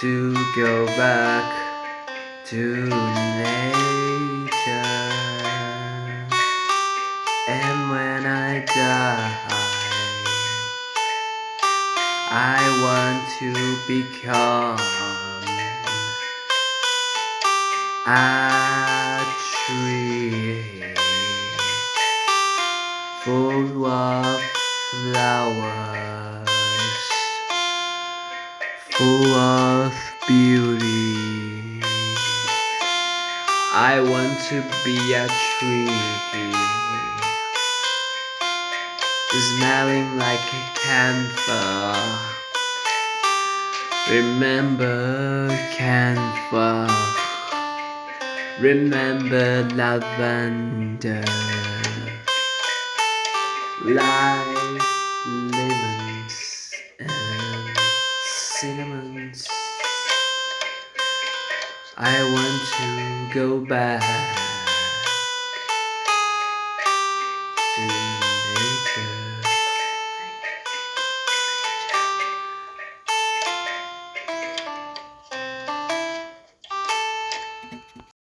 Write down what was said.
to go back to nature. And when I die, I want to become a tree full of flowers, full of beauty. I want to be a tree, smelling like a camphor. Remember camphor, remember lavender, like lemons and cinnamons. I want to go back to